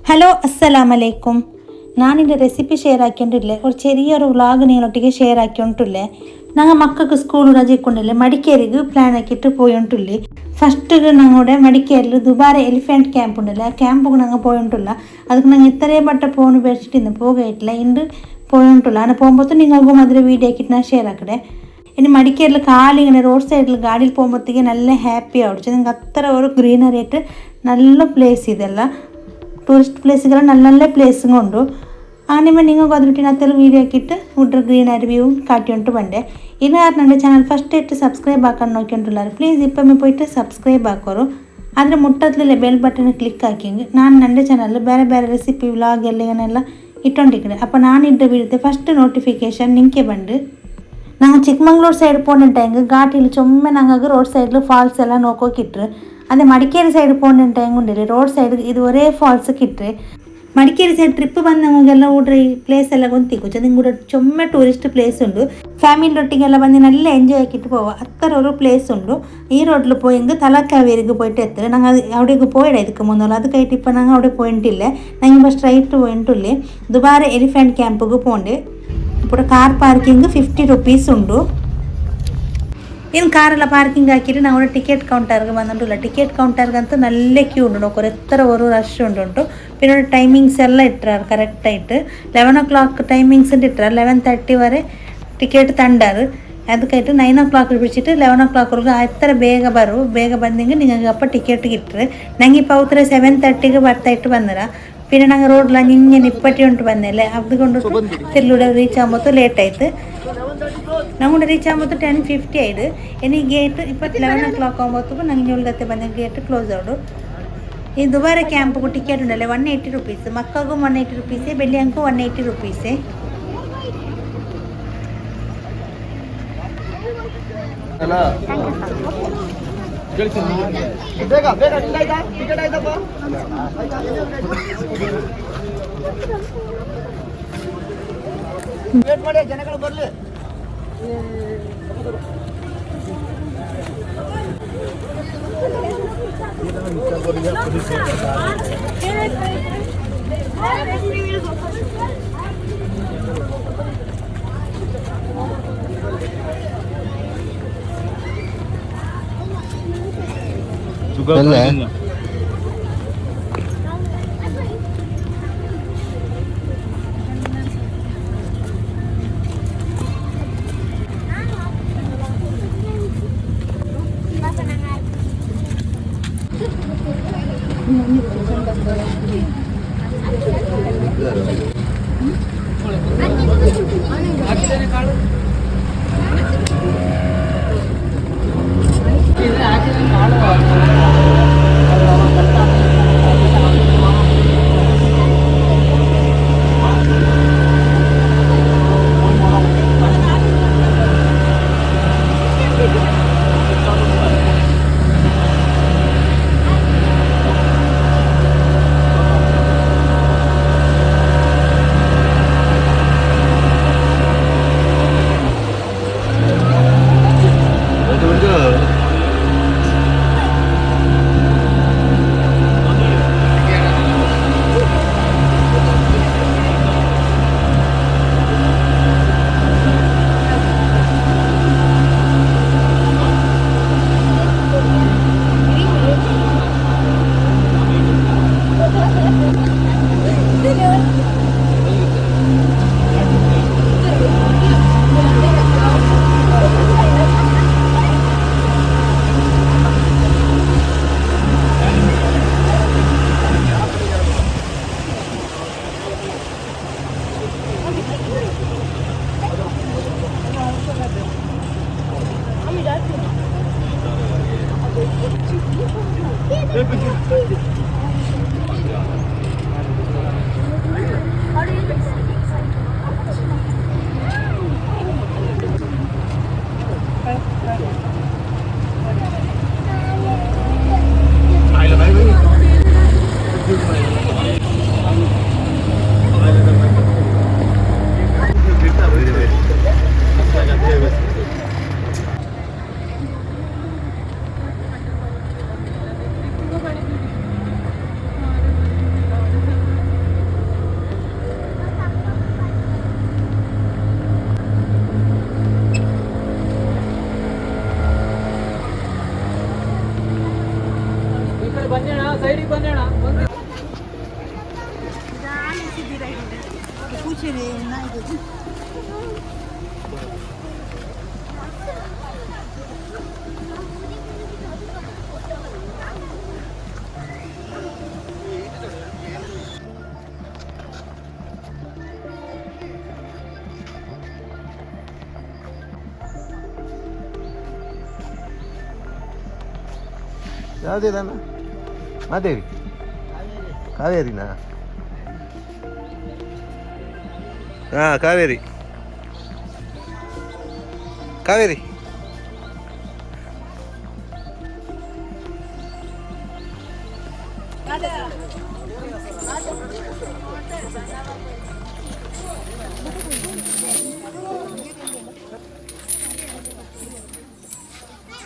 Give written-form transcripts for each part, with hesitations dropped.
Hello അസ്സലാമലൈക്കും. ഞാനിൻ്റെ recipe share ആക്കിയിട്ടില്ലേ, ഒരു ചെറിയൊരു വ്ളോഗ് നിങ്ങളൊട്ടിಗೆ ഷെയർ ആക്കിയിട്ടില്ലേ. ഞങ്ങൾ മക്കൾക്ക് സ്കൂൾ രജക്കൊണ്ടില്ലേ മടിക്കേರಿಗೆ പ്ലാൻ ആക്കിയിട്ട് പോയിട്ടില്ലേ. ഫസ്റ്റ് ഞങ്ങളുടെ മടിക്കേരിൽ ദുബാരെ എലിഫൻറ്റ് ക്യാമ്പ് ഉണ്ടല്ലേ, ആ ക്യാമ്പ് ഞങ്ങൾ പോയിട്ടില്ല. ಅದಕ್ಕೆ ನಂಗೆ ಇತರೆ ಬಟ್ಟ ಫೋನ್ ಬೆಚ್ಚಿಟ್ಟಿಂದ ಹೋಗೈಟ್ಲ ಇಂದು പോയിട്ടില്ല. അങ്ങനെ പോകുമ്പോൾ നിങ്ങൾക്കും അതിൽ വീഡിയോ ആക്കിയിട്ട് ഞാൻ ഷെയർ ആക്കട്ടെ. ഇനി മടിക്കേരിൽ കാലി ഇങ്ങനെ റോഡ് സൈഡിൽ ഗാഡിയിൽ പോകുമ്പോഴത്തേക്ക് നല്ല ഹാപ്പി ആവിടിച്ചു. നിങ്ങൾക്ക് അത്ര ഒരു ഗ്രീനറി ആയിട്ട് നല്ല പ്ലേസ് ಇದೆಲ್ಲ ಟೂರಿಸ್ಟ್ ಪ್ಲೇಸ್ಗೆಲ್ಲ നല്ല നല്ല ಪ್ಲೇಸಿಂಗ್ ಉಂಟು. അങ്ങനെ നിങ്ങൾക്ക് അതിനകത്തെല്ലാം വീഡിയോ ആക്കിയിട്ട് ഉഡ്ര ഗ്രീനറി വ്യൂ കാട്ടിയിട്ട് ಬಂದೆ. ಇನ್ನು ಯಾರು ನನ್ನ ಚಾನಲ್ ಫಸ್ಟ್ ಇಟ್ಟು ಸಬ್ಸ್ಕ್ರೈಬ್ ಹಾಕೊಂಡು ನೋಡ್ಕೊಂಡಿಲ್ಲ ಪ್ಲೀಸ್ ಇಪ್ಪೊಮ್ಮೆ പോയിട്ട് ಸಬ್ಸ್ಕ್ರೈಬ್ ಹಾಕೋರು. ಆದರೆ ಮುಟ್ಟತ್ಲೇ ಬೆಲ್ ಬಟನ್ ಕ್ಲಿಕ್ ಹಾಕಿಂಗೆ ನಾನು ನನ್ನ ಚಾನಲ್ ಬೇರೆ ಬೇರೆ ರೆಸಿಪಿ ವ್ಲಾಗ್ ಎಲ್ಲ ಇಟ್ಟೊಂಡಿಕ್ಕಿದೆ. അപ്പോൾ ನಾನಿದ್ದ വീഡിയോത്തെ ಫಸ್ಟ್ ನೋಟಿಫಿಕೇಶನ್ ನಿಮಗೆ ಬಂದು ഞങ്ങൾ ചിക്കമംഗ്ലൂർ സൈഡ് പോകുന്ന ടൈം ಘಾಟಿയിൽ ചുമ്മാ ഞങ്ങൾക്ക് റോഡ് സൈഡിൽ ഫാൾസ് എല്ലാം നോക്കിക്കിട്ട്. ಅದೇ ಮಡಿಕೇರಿ ಸೈಡ್ പോകുന്ന ಟೈಮ್ ಉಂಡಿಲ್ಲ ರೋಡ್ ಸೈಡ್ ಇದು ಒರೇ ಫಾಲ್ಸ್ ಕಿಟ್ರೆ ಮಡಿಕೇರಿ ಸೈಡ್ ಟ್ರಿಪ್ ಬಂದಂಗೆಲ್ಲ ಊಡ್ರೆ ಈ ಪ್ಲೇಸ್ ಎಲ್ಲ ಗೊಂತಿಕ್ಕು ಅದನ್ನು ಕೂಡ ಚೊಮ್ಮೆ ಟೂರಿಸ್ಟ್ ಪ್ಲೇಸ್ ಉಂಟು. ಫ್ಯಾಮಿಲಿ ಒಟ್ಟಿಗೆಲ್ಲ ಬಂದು നല്ല എൻജോയ് ആക്കിയിട്ട് പോവാം. അത്ര ഒരു പ്ലേസ് ഉണ്ട്. ഈ റോഡിൽ പോയെങ്കിൽ തലക്കാവേരിക്ക് പോയിട്ട് എത്തുക. ഞങ്ങൾ അവിടേക്ക് പോയിട ಇದಕ್ಕೆ മുന്നോട്ട് അത് കഴിഞ്ഞിട്ട് ഇപ്പം ഞങ്ങൾ അവിടെ പോയിട്ടില്ല. ഞങ്ങൾ ഇപ്പോൾ സ്ട്രൈറ്റ് പോയിട്ടില്ലേ ദുബാരെ എലിഫൻറ്റ് ക്യാമ്പിಗೆ പോകണ്ട്. ഇപ്പോൾ കാർ പാർക്കിംഗ് 50 rupees ഉണ്ട്. ಇನ್ನು ಕಾರೆಲ್ಲ ಪಾರ್ಕಿಂಗ್ ಹಾಕಿಟ್ಟು ನಾವು ಟಿಕೆಟ್ ಕೌಂಟರ್ಗೆ ಬಂದುಂಟು. ಟಿಕೆಟ್ ಕೌಂಟರ್ಗಂತೂ നല്ല ಕ್ಯೂ ಉಂಟು. ನೋಡ್ಕೊರು ಎತ್ತರ ഒരു ರಶ್ ಉಂಟು. പിന്നെ ടൈമിങ്സ് എല്ലാം ഇട്ടാറ് കറക്റ്റായിട്ട് 11 o'clock ടൈമിങ്സ് ഇട്ടാറ്. 11:30 വരെ ಟಿಕೆಟ್ ತಂಡಾರು. ಅದಕ್ಕಾയിട്ട് 9 o'clock ಬಿಡಿಸಿಟ್ಟು 11 o'clockವರೆಗೂ ಎತ್ತರ ಬೇಗ ಬಂದಂಗೆ ನಿಮಗೆ ಅಪ್ಪ ಟಿಕೆಟ್ ಇಟ್ಟರೆ ನಂಗೆ ഇപ്പോൾ ഉത്തര 7:30ಗೆ ಬರ್ತಾಯಿಟ್ಟು ಬಂದರ. പിന്നെ ഞങ്ങൾ റോഡിൽ ഇങ്ങനെ നിപ്പട്ടി കൊണ്ട് ಬಂದೆಲ್ಲ അതുകൊണ്ടിട്ട് തിരുലൂടെ റീച്ച് ആകുമ്പോൾ ലേಟ್ ಆಯಿತು. ನಮಗೆ ರೀಚ್ ಆಗುമ്പോൾ 10:50 ಆಯಿತು. ಇನ್ನು ಗೇಟ್ ഇപ്പോൾ 11 o'clock ಆಗುമ്പോൾ ನಂಗೆ ಉಳ್ದತ್ತೆ ಬಂದ ಗೇಟ್ ಕ್ಲೋಸ್ ಆಡು. ಈ ದುಬಾರೆ ಕ್ಯಾಂಪ್ಗೂ ಟಿಕೆಟ್ ಉಂಟಲ್ಲ 180 rupees. ಮಕ್ಕಳಿಗೂ 180 rupees, ಬೆಳ್ಳಿಯಂಗೂ 180 rupees. ಜನಗಳು ಬರ್ಲಿ. ಯಾವುದೇದಣ್ಣ ಮಾದೇವಿ ಕಾವೇರಿನಾ ಹಾಂ ಕಾವೇರಿ ಕಾವೇರಿ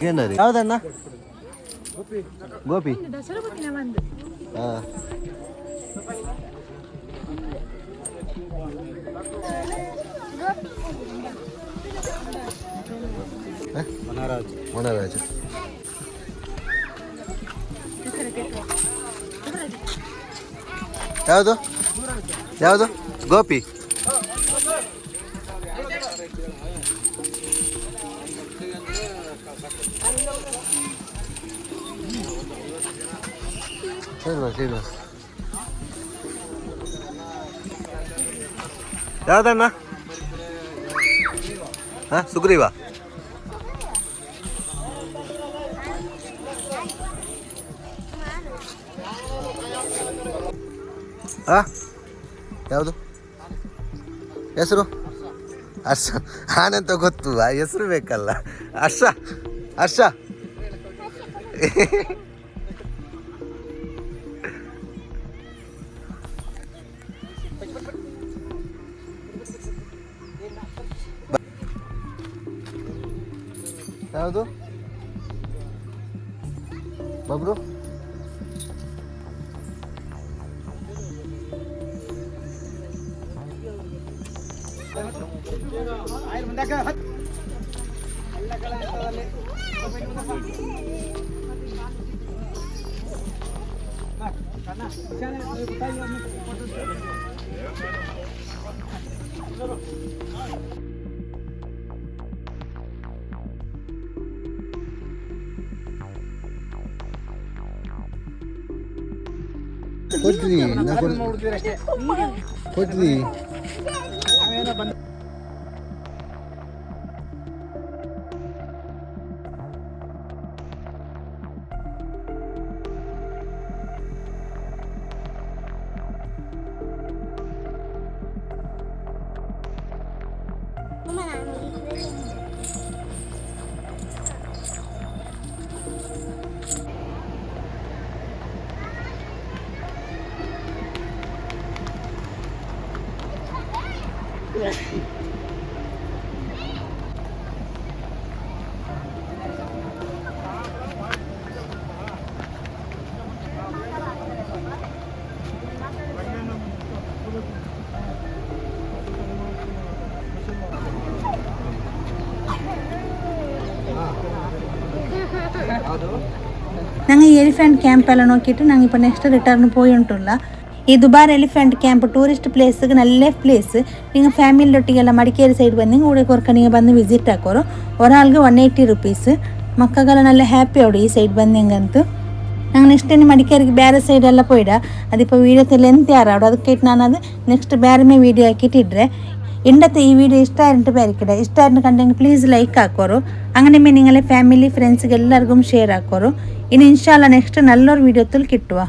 ಏನ್ರಿ ಯಾವ್ದಣ್ಣ ಗೋಪಿ ಹಾಂ ವನರಾಜ ಯಾವುದು ಯಾವುದು ಗೋಪಿ ಶ್ರೀನಿವಾಸ್ ಯಾವ್ದಣ್ಣ ಹಾಂ ಸುಗ್ರೀವ ಹಾಂ ಯಾವುದು ಹೆಸರು ಹರ್ಷ ಆನಂತ ಗೊತ್ತು ಆ ಹೆಸರು ಬೇಕಲ್ಲ ಹರ್ಷ ಹರ್ಷ ಯಾವುದು ಬಬ್ರು ಕೊಡ್ರಿ ಕೊಡ್ರಿ ഞങ്ങൾ ഈ എലിഫന്റ് ക്യാമ്പെല്ലാം നോക്കിയിട്ട് ഞങ്ങൾ ഇപ്പോൾ നെക്സ്റ്റ് റിട്ടേൺ പോയിട്ടുള്ള ಈ ದುಬಾರೆ ಎಲಿಫೆಂಟ್ ಕ್ಯಾಂಪ್ ಟೂರಿಸ್ಟ್ ಪ್ಲೇಸ್ಗೆ നല്ല ಪ್ಲೇಸ್ നിങ്ങൾ ಫ್ಯಾಮಿಲಿಯೊಟ್ಟಿಗೆಲ್ಲ ಮಡಿಕೇರಿ ಸೈಡ್ ಬಂದು കൂടെ ಕೊರ್ಕ ನೀವು ಬಂದು ವಿಸಿಟ್ ಹಾಕೋರು ಒರಾಲ್ಗೆ 180 ರುಪೀಸ್ ಮಕ್ಕಗೆಲ್ಲ നല്ല ಹ್ಯಾಪಿ ಅವಡು ಈ ಸೈಡ್ ಬಂದಿಂಗಂತೂ ನಂಗೆ ನೆಕ್ಸ್ಟ್ ಟೈಮ್ ಮಡಿಕೇರಿಗೆ ಬೇರೆ ಸೈಡ್ ಎಲ್ಲ പോയിಡ അതിപ്പോൾ വീഡിയോ ലെಂತ್ ಯಾರಾಡು ಅದಕ್ಕೆ ನಾನು ಅದು ನೆಕ್ಸ್ಟ್ ಬೇರೆ വീഡിയോ ആക്കിയിട്ടിട്ರೆ ഇണ്ടത്തെ ഈ വീഡിയോ ഇഷ്ടമായിട്ട് പേരിക്കട്ടെ ഇഷ്ടമായിട്ട് കണ്ടെങ്കിൽ പ്ലീസ് ലൈക്ക് ആക്കോರು അങ്ങനെ നിങ്ങളെ ഫാമിലി ഫ്രണ്ട്സിಗೆ ಎಲ್ಲರಿಗೂ ഷെയർ ആക്കോರು ഇനി ഇൻഷാല്ല നെക്സ്റ്റ് നല്ലൊരു വീഡിയോത്തിൽ കിട്ടുക